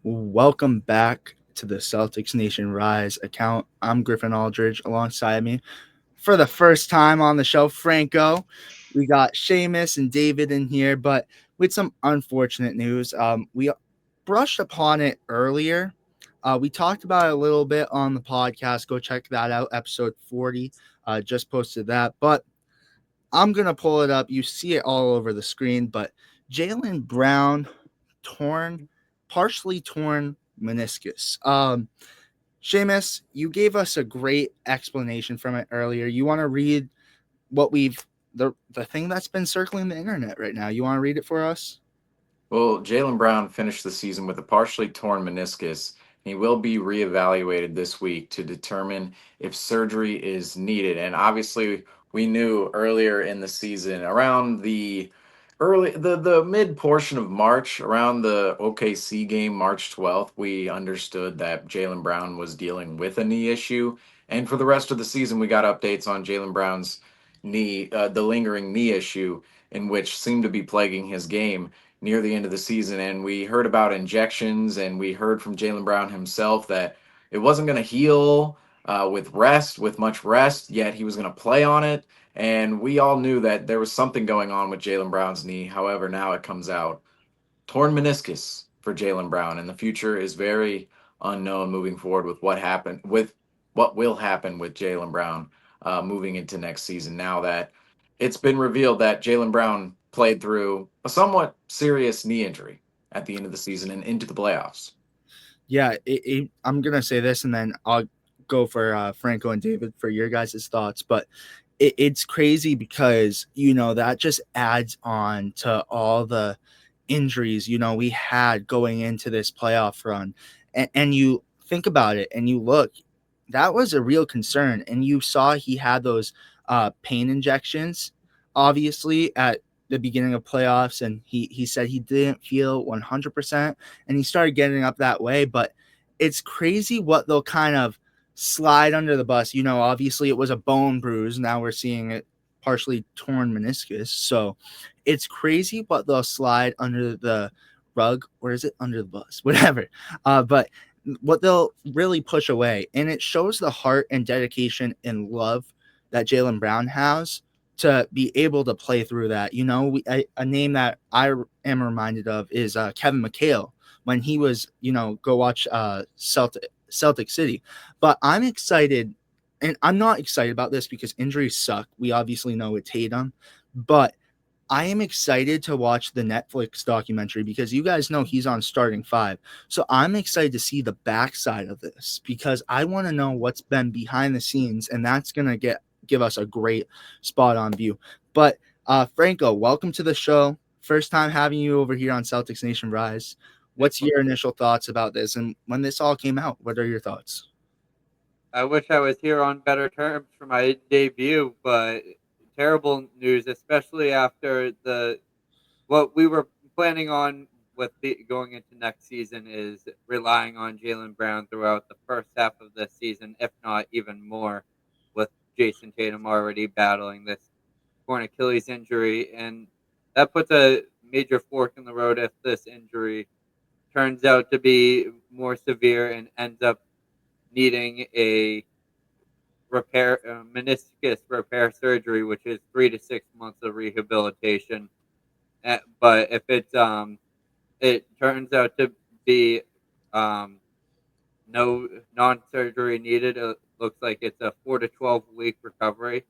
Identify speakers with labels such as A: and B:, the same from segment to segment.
A: Welcome back to the Celtics Nation Rise account. I'm Griffin Aldrich. Alongside me, for the first time on the show, Franco. We got Seamus and David in here, but with some unfortunate news. We brushed upon it earlier. We talked about it a little bit on the podcast. Go check that out, episode 40. Just posted that, but I'm gonna pull it up. You see it all over the screen, but Jaylen Brown torn, partially torn meniscus. Seamus, you gave us a great explanation from it earlier. You want to read what we've the thing that's been circling the internet right now? You want to read it for us?
B: Well, Jaylen Brown finished the season with a partially torn meniscus. He will be reevaluated this week to determine if surgery is needed. And obviously, we knew earlier in the season, around the mid portion of March, around the OKC game, March 12th, we understood that Jaylen Brown was dealing with a knee issue. And for the rest of the season, we got updates on Jaylen Brown's the lingering knee issue, in which seemed to be plaguing his game near the end of the season. And we heard about injections, and we heard from Jaylen Brown himself that it wasn't going to heal with much rest, yet he was going to play on it. And we all knew that there was something going on with Jaylen Brown's knee. However, now it comes out torn meniscus for Jaylen Brown, and the future is very unknown moving forward with what will happen with Jaylen Brown moving into next season. Now that it's been revealed that Jaylen Brown played through a somewhat serious knee injury at the end of the season and into the playoffs.
A: Yeah, I'm gonna say this, and then I'll go for Franco and David for your guys' thoughts. But it's crazy because that just adds on to all the injuries we had going into this playoff run, and you think about it and you look, that was a real concern, and you saw he had those pain injections, obviously at the beginning of playoffs, and he said he didn't feel 100%, and he started getting up that way. But it's crazy what they'll kind of slide under the bus. Obviously it was a bone bruise. Now we're seeing it partially torn meniscus. So it's crazy what they'll slide under the rug, or is it under the bus? Whatever. But what they'll really push away. And it shows the heart and dedication and love that Jaylen Brown has to be able to play through that. A name that I am reminded of is Kevin McHale when he was, go watch Celtic City. But I'm excited, and I'm not excited about this because injuries suck. We obviously know with Tatum, but I am excited to watch the Netflix documentary because you guys know he's on starting five. So I'm excited to see the backside of this because I want to know what's been behind the scenes, and that's gonna give us a great spot on view. But Franco, welcome to the show. First time having you over here on Celtics Nation Rise. What's your initial thoughts about this, and when this all came out, what are your thoughts?
C: I wish I was here on better terms for my debut, but terrible news, especially after the what we were planning on going into next season is relying on Jaylen Brown throughout the first half of the season, if not even more, with Jason Tatum already battling this torn Achilles injury, and that puts a major fork in the road if this injury turns out to be more severe and ends up needing a meniscus repair surgery, which is 3 to 6 months of rehabilitation. But if it turns out to be um, no non-surgery needed, it looks like it's a 4 to 12 week recovery.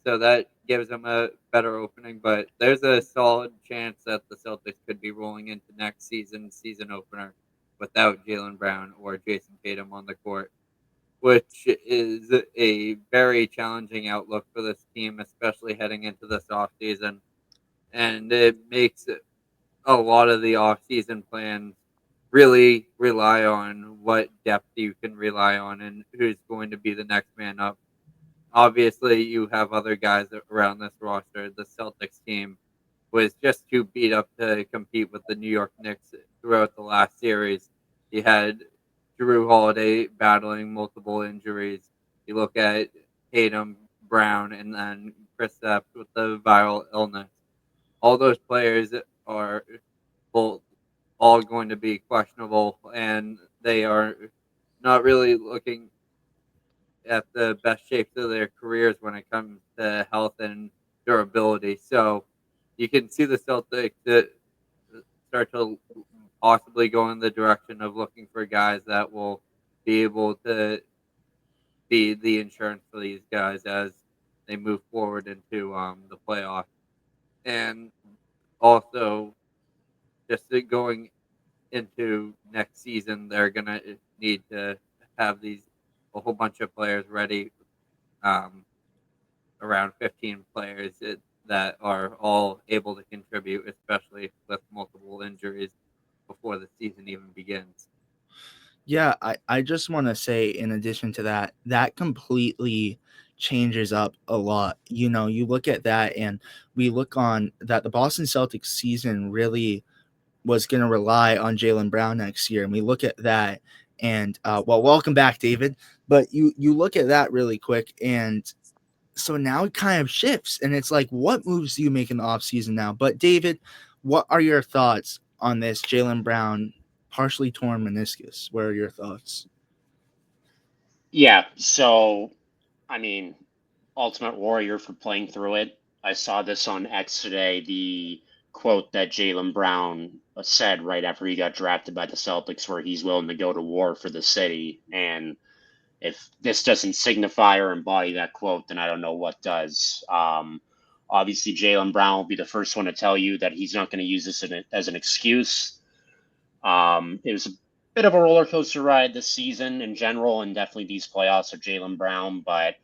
C: So that gives them a better opening. But there's a solid chance that the Celtics could be rolling into next season opener without Jaylen Brown or Jason Tatum on the court, which is a very challenging outlook for this team, especially heading into this offseason. And it makes a lot of the offseason plans really rely on what depth you can rely on and who's going to be the next man up. Obviously, you have other guys around this roster. The Celtics team was just too beat up to compete with the New York Knicks throughout the last series. You had Drew Holiday battling multiple injuries. You look at Tatum, Brown, and then Kristaps with the viral illness. All those players are both all going to be questionable, and they are not really looking at the best shapes of their careers when it comes to health and durability. So you can see the Celtics start to possibly go in the direction of looking for guys that will be able to be the insurance for these guys as they move forward into the playoffs. And also, just going into next season, they're going to need to have a whole bunch of players ready, around 15 players that are all able to contribute, especially with multiple injuries before the season even begins.
A: Yeah, I just want to say, in addition to that, that completely changes up a lot. You look at that, and we look on that the Boston Celtics season really was going to rely on Jaylen Brown next year. And we look at that, and welcome back, David. But you look at that really quick, and so now it kind of shifts, and it's like, what moves do you make in the offseason now? But David, what are your thoughts on this Jaylen Brown partially torn meniscus? What are your thoughts?
D: Yeah, so I mean, Ultimate Warrior for playing through it. I saw this on X today, the quote that Jaylen Brown said right after he got drafted by the Celtics, where he's willing to go to war for the city. And if this doesn't signify or embody that quote, then I don't know what does. Obviously, Jaylen Brown will be the first one to tell you that he's not going to use this as an excuse. It was a bit of a roller coaster ride this season in general, and definitely these playoffs of Jaylen Brown. But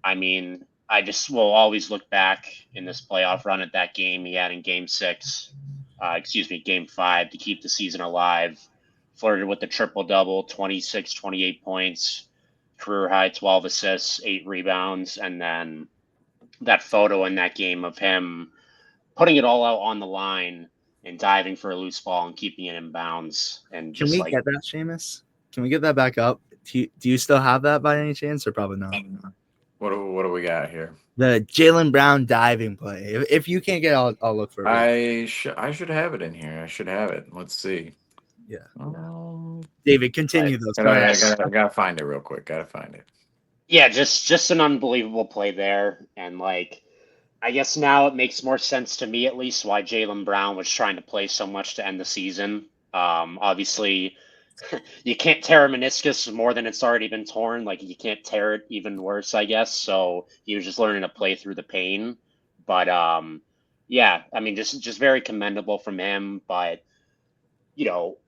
D: I mean, I just will always look back in this playoff run at that game he had in Game 6, Game 5 to keep the season alive. Flirted with the triple-double, 26, 28 points, career high 12 assists, 8 rebounds, and then that photo in that game of him putting it all out on the line and diving for a loose ball and keeping it in bounds. And
A: Can
D: just
A: we
D: like,
A: get that, Seamus? Can we get that back up? Do you still have that by any chance, or probably not?
B: What do we got here?
A: The Jaylen Brown diving play. If you can't get it, I'll look for it.
B: I should have it in here. I should have it. Let's see.
A: Yeah.
B: Um,
A: David, continue those.
B: I gotta find it real quick. Gotta find it.
D: yeah, just an unbelievable play there. And like, I guess now it makes more sense to me, at least, why Jaylen Brown was trying to play so much to end the season. Obviously, you can't tear a meniscus more than it's already been torn. Like, you can't tear it even worse, I guess. So he was just learning to play through the pain. But yeah, I mean, just very commendable from him. But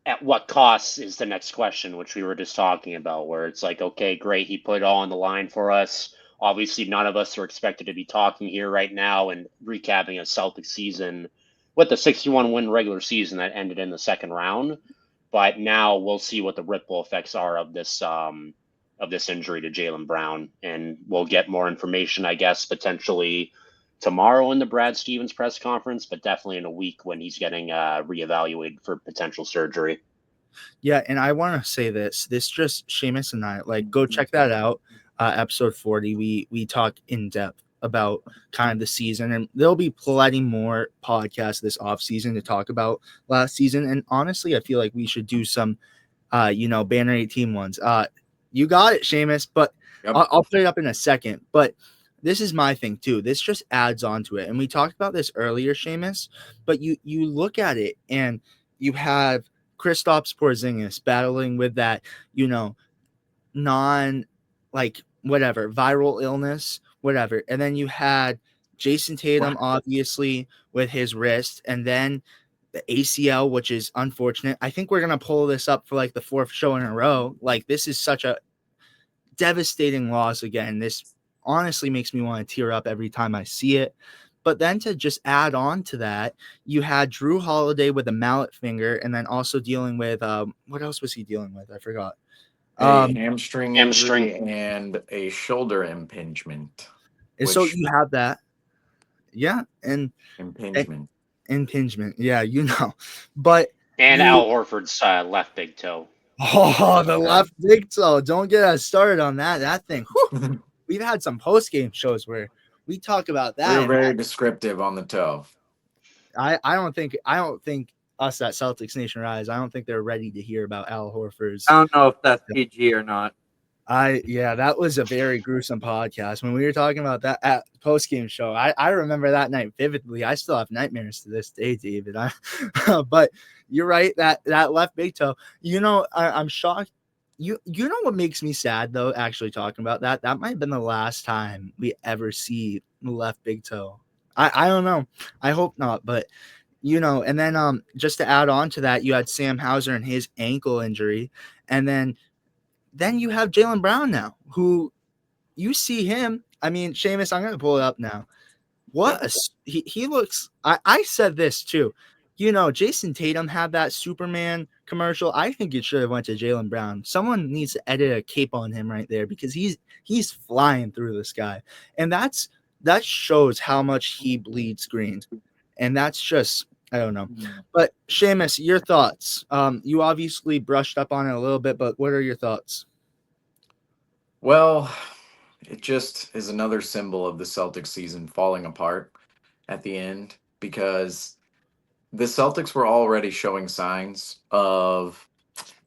D: at what cost is the next question, which we were just talking about, where it's like, okay, great, he put it all on the line for us. Obviously, none of us are expected to be talking here right now and recapping a Celtics season with the 61-win regular season that ended in the second round. But now we'll see what the ripple effects are of this injury to Jaylen Brown, and we'll get more information, I guess, potentially tomorrow in the Brad Stevens press conference, but definitely in a week when he's getting reevaluated for potential surgery.
A: Yeah, and I want to say this just Seamus and I, like, go check that out. Episode 40, we talk in depth about kind of the season, and there'll be plenty more podcasts this off season to talk about last season. And honestly, I feel like we should do some Banner 18 ones. You got it, Seamus, but
B: Yep.
A: I'll put it up in a second. But this is my thing too. This just adds on to it. And we talked about this earlier, Seamus, but you look at it and you have Kristaps Porzingis battling with that, viral illness, whatever. And then you had Jason Tatum, obviously, with his wrist, and then the ACL, which is unfortunate. I think we're going to pull this up for like the 4th show in a row. Like, this is such a devastating loss again. This honestly makes me want to tear up every time I see it. But then to just add on to that, you had Drew Holiday with a mallet finger, and then also dealing with what else was he dealing with? I forgot.
B: A hamstring injury
D: Hamstring.
B: and a shoulder impingement.
A: And so you have that. Yeah, and
B: Impingement.
A: Yeah, But
D: And Al Horford's left big toe.
A: Oh, the left big toe. Don't get us started on that. That thing. Whew. We've had some post-game shows where we talk about that.
B: We're very descriptive on the toe.
A: I don't think us at Celtics Nation Rise, I don't think they're ready to hear about Al Horford's.
C: I don't know if that's PG or not.
A: That was a very gruesome podcast. When we were talking about that at post game show, I remember that night vividly. I still have nightmares to this day, David. But you're right, that left big toe. I'm shocked. You know what makes me sad though? Actually, talking about that might have been the last time we ever see the left big toe. I don't know. I hope not, but and then just to add on to that, you had Sam Hauser and his ankle injury, and then you have Jaylen Brown now, who you see him. I mean, Seamus, I'm going to pull it up now. He looks. I said this too. Jason Tatum had that Superman commercial. I think it should have went to Jaylen Brown. Someone needs to edit a cape on him right there because he's flying through the sky, and that shows how much he bleeds green, and that's just. I don't know. But Seamus, your thoughts. You obviously brushed up on it a little bit, but what are your thoughts?
B: Well, it just is another symbol of the Celtics season falling apart at the end because the Celtics were already showing signs of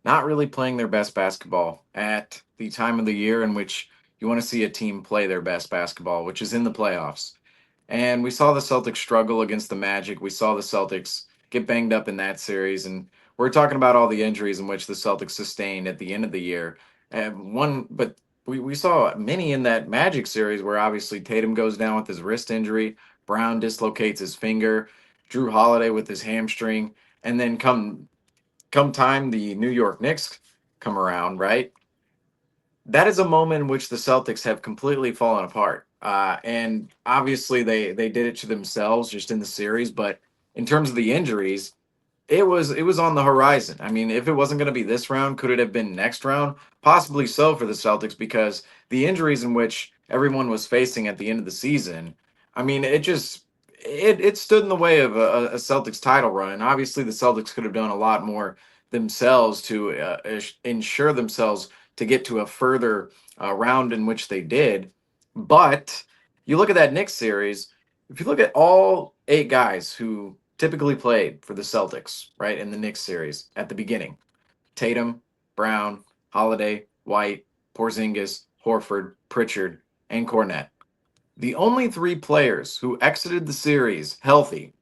B: not really playing their best basketball at the time of the year in which you want to see a team play their best basketball, which is in the playoffs. And we saw the Celtics struggle against the Magic. We saw the Celtics get banged up in that series. And we're talking about all the injuries in which the Celtics sustained at the end of the year. But we saw many in that Magic series where obviously Tatum goes down with his wrist injury, Brown dislocates his finger, Drew Holiday with his hamstring, and then come time the New York Knicks come around, right? That is a moment in which the Celtics have completely fallen apart. And obviously they did it to themselves just in the series, but in terms of the injuries, it was on the horizon. I mean, if it wasn't going to be this round, could it have been next round? Possibly so for the Celtics because the injuries in which everyone was facing at the end of the season, I mean, it stood in the way of a Celtics title run. And obviously, the Celtics could have done a lot more themselves to ensure themselves to get to a further round in which they did. But you look at that Knicks series. If you look at all 8 guys who typically played for the Celtics, right, in the Knicks series at the beginning. Tatum, Brown, Holiday, White, Porzingis, Horford, Pritchard, and Cornette. The only 3 players who exited the series healthy,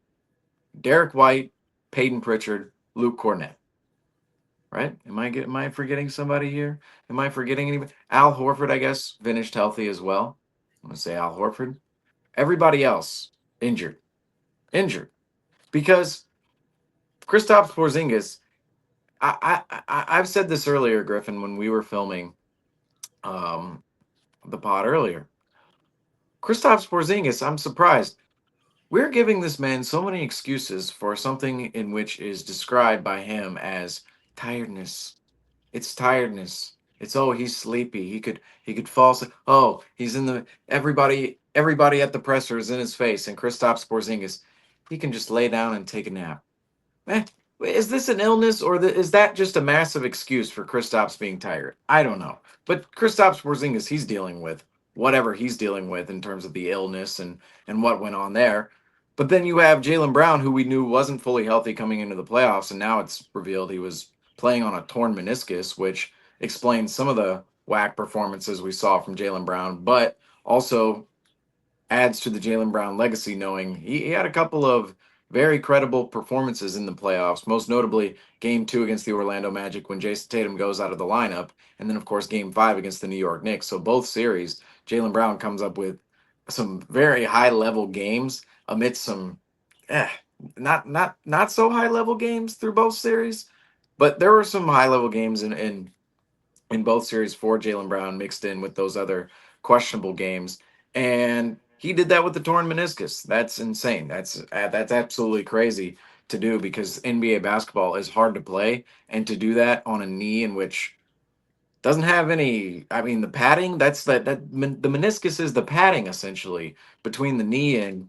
B: Derek White, Peyton Pritchard, Luke Cornette. Right? Am I forgetting somebody here? Am I forgetting anybody? Al Horford, I guess, finished healthy as well. I'm going to say Al Horford. Everybody else injured. Because Kristaps Porzingis, I've said this earlier, Griffin, when we were filming the pod earlier. Kristaps Porzingis, I'm surprised. We're giving this man so many excuses for something in which is described by him as tiredness. It's tiredness. It's he's sleepy. He could fall asleep. Oh, he's in the everybody at the presser is in his face, and Kristaps Porzingis, he can just lay down and take a nap. Is this an illness or is that just a massive excuse for Kristaps being tired? I don't know. But Kristaps Porzingis, he's dealing with whatever he's dealing with in terms of the illness and what went on there. But then you have Jaylen Brown, who we knew wasn't fully healthy coming into the playoffs, and now it's revealed he was playing on a torn meniscus, which explains some of the whack performances we saw from Jaylen Brown, but also adds to the Jaylen Brown legacy, knowing he had a couple of very credible performances in the playoffs, most notably Game 2 against the Orlando Magic when Jason Tatum goes out of the lineup, and then, of course, Game 5 against the New York Knicks. So both series, Jaylen Brown comes up with some very high-level games amidst some not so high-level games through both series, but there were some high-level games in both series for Jaylen Brown mixed in with those other questionable games. And he did that with the torn meniscus. That's insane. That's absolutely crazy to do because NBA basketball is hard to play, and to do that on a knee in which doesn't have any. I mean, the padding. The meniscus is the padding essentially between the knee and.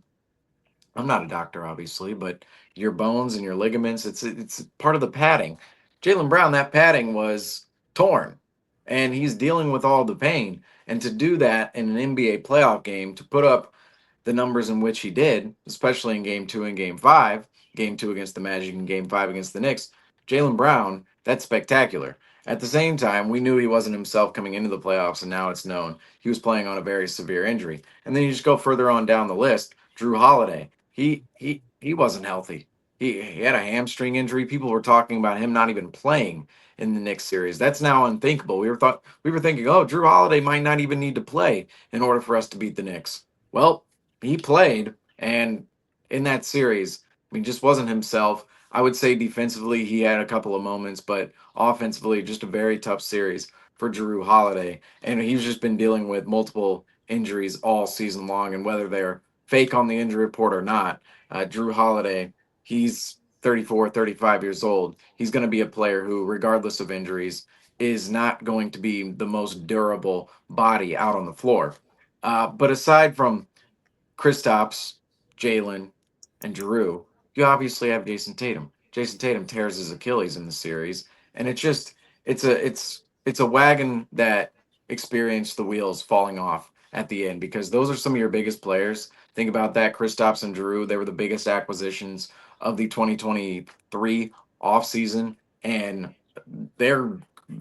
B: I'm not a doctor, obviously, but your bones and your ligaments. It's part of the padding. Jaylen Brown, that padding was torn, and he's dealing with all the pain. And to do that in an NBA playoff game, to put up the numbers in which he did, especially in Game 2 and Game 5, game 2 against the Magic and game 5 against the Knicks. Jaylen Brown, that's spectacular. At the same time, we knew he wasn't himself coming into the playoffs, and now it's known he was playing on a very severe injury. And then you just go further on down the list. Drew Holiday, he wasn't healthy. He had a hamstring injury. People were talking about him not even playing in the Knicks series. That's now unthinkable. We were thinking, oh, Drew Holiday might not even need to play in order for us to beat the Knicks. Well, he played, and in that series, I mean, just wasn't himself. I would say defensively, he had a couple of moments, but offensively, just a very tough series for Drew Holiday. And he's just been dealing with multiple injuries all season long, and whether they're fake on the injury report or not, Drew Holiday, he's 34, 35 years old. He's going to be a player who, regardless of injuries, is not going to be the most durable body out on the floor. But aside from Kristaps, Jaylen, and Drew, you obviously have Jason Tatum. Jason Tatum tears his Achilles in the series, and it's a wagon that experienced the wheels falling off at the end because those are some of your biggest players. Think about that, Kristaps and Drew. They were the biggest acquisitions of the 2023 offseason, and they're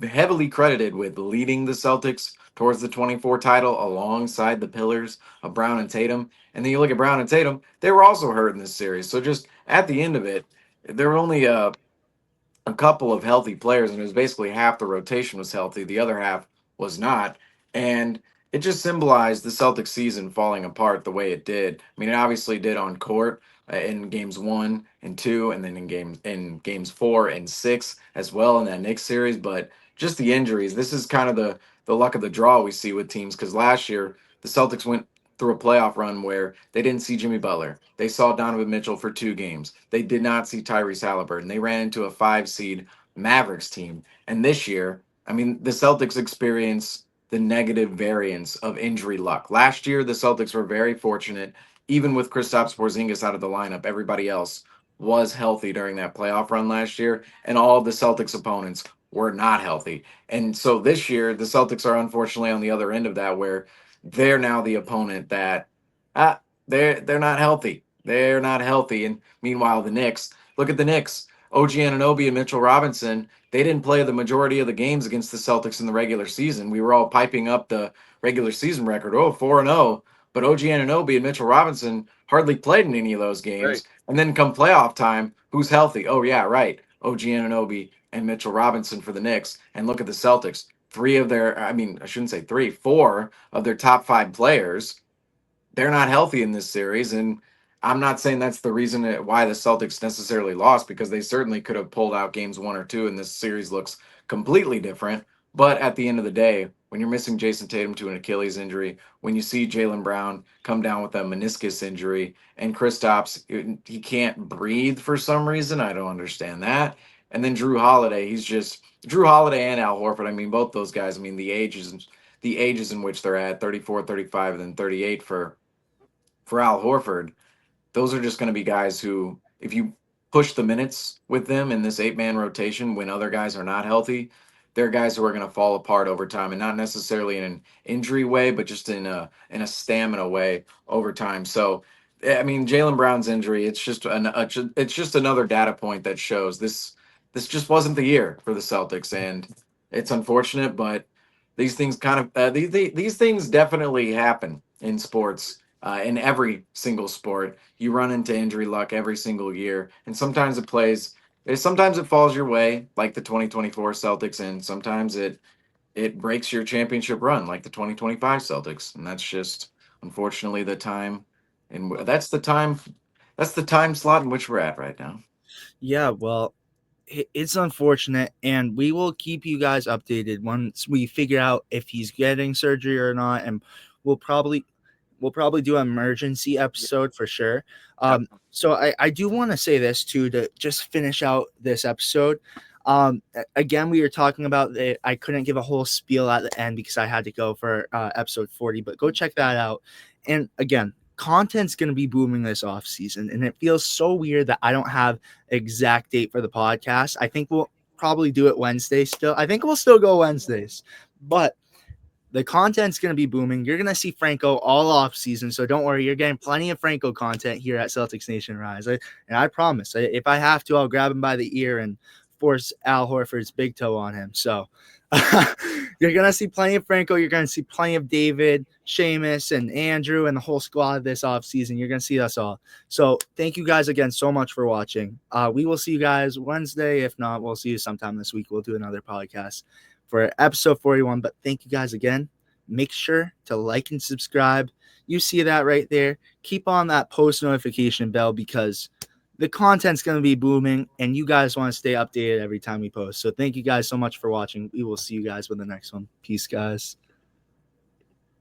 B: heavily credited with leading the Celtics towards the 24 title alongside the pillars of Brown and Tatum. And then you look at Brown and Tatum, they were also hurt in this series. So just at the end of it, there were only a couple of healthy players, and it was basically half the rotation was healthy, the other half was not. And it just symbolized the Celtics season falling apart the way it did. I mean, it obviously did on court in games 1 and 2, and then in games 4 and 6 as well in that Knicks series. But just the injuries, this is kind of the luck of the draw we see with teams because last year the Celtics went through a playoff run where they didn't see Jimmy Butler. They saw Donovan Mitchell for 2 games. They did not see Tyrese Halliburton. They ran into a 5 seed Mavericks team. And this year, I mean, the Celtics experience the negative variance of injury luck. Last year, the Celtics were very fortunate. Even with Kristaps Porzingis out of the lineup, everybody else was healthy during that playoff run last year, and all of the Celtics opponents were not healthy. And so this year, the Celtics are unfortunately on the other end of that, where they're now the opponent that they're not healthy. They're not healthy. And meanwhile, the Knicks, look at the Knicks. OG Anunoby and Mitchell Robinson, they didn't play the majority of the games against the Celtics in the regular season. We were all piping up the regular season record, 4-0. But OG Anunoby and Mitchell Robinson hardly played in any of those games.
C: Right.
B: And then come playoff time, who's healthy? Oh, yeah, right. OG Anunoby and Mitchell Robinson for the Knicks. And look at the Celtics. I shouldn't say three, 4 of their top 5 players, they're not healthy in this series. And I'm not saying that's the reason why the Celtics necessarily lost, because they certainly could have pulled out games 1 or 2 and this series looks completely different. But at the end of the day, when you're missing Jason Tatum to an Achilles injury, when you see Jaylen Brown come down with a meniscus injury, and Kristaps, he can't breathe for some reason, I don't understand that. And then Drew Holiday, Drew Holiday and Al Horford. I mean, both those guys. I mean, the ages in which they're at 34, 35, and then 38 for Al Horford, those are just going to be guys who, if you push the minutes with them in this 8-man rotation when other guys are not healthy, they're guys who are going to fall apart over time, and not necessarily in an injury way, but just in a stamina way over time. So, I mean, Jaylen Brown's injury, it's just another data point that shows this just wasn't the year for the Celtics, and it's unfortunate, but these things kind of these things definitely happen in sports. In every single sport, you run into injury luck every single year, and sometimes it falls your way, like the 2024 Celtics, and sometimes it breaks your championship run, like the 2025 Celtics, and that's just unfortunately the time, and that's the time slot in which we're at right now.
A: Yeah, well, it's unfortunate, and we will keep you guys updated once we figure out if he's getting surgery or not, and we'll probably do an emergency episode for sure. So I do want to say this too, to just finish out this episode. Again, we were talking about that I couldn't give a whole spiel at the end because I had to go for episode 40, but go check that out. And again, content's going to be booming this off season, and it feels so weird that I don't have exact date for the podcast. I think we'll probably do it Wednesday still. I think we'll still go Wednesdays, but the content's going to be booming. You're going to see Franco all off season, so don't worry. You're getting plenty of Franco content here at Celtics Nation Rise. And I promise, if I have to, I'll grab him by the ear and force Al Horford's big toe on him. So you're going to see plenty of Franco. You're going to see plenty of David, Seamus, and Andrew, and the whole squad this offseason. You're going to see us all. So thank you guys again so much for watching. We will see you guys Wednesday. If not, we'll see you sometime this week. We'll do another podcast for episode 41. But thank you guys again. Make sure to like and subscribe. You see that right there. Keep on that post notification bell because the content's going to be booming and you guys want to stay updated every time we post. So thank you guys so much for watching. We will see you guys with the next one. Peace, guys.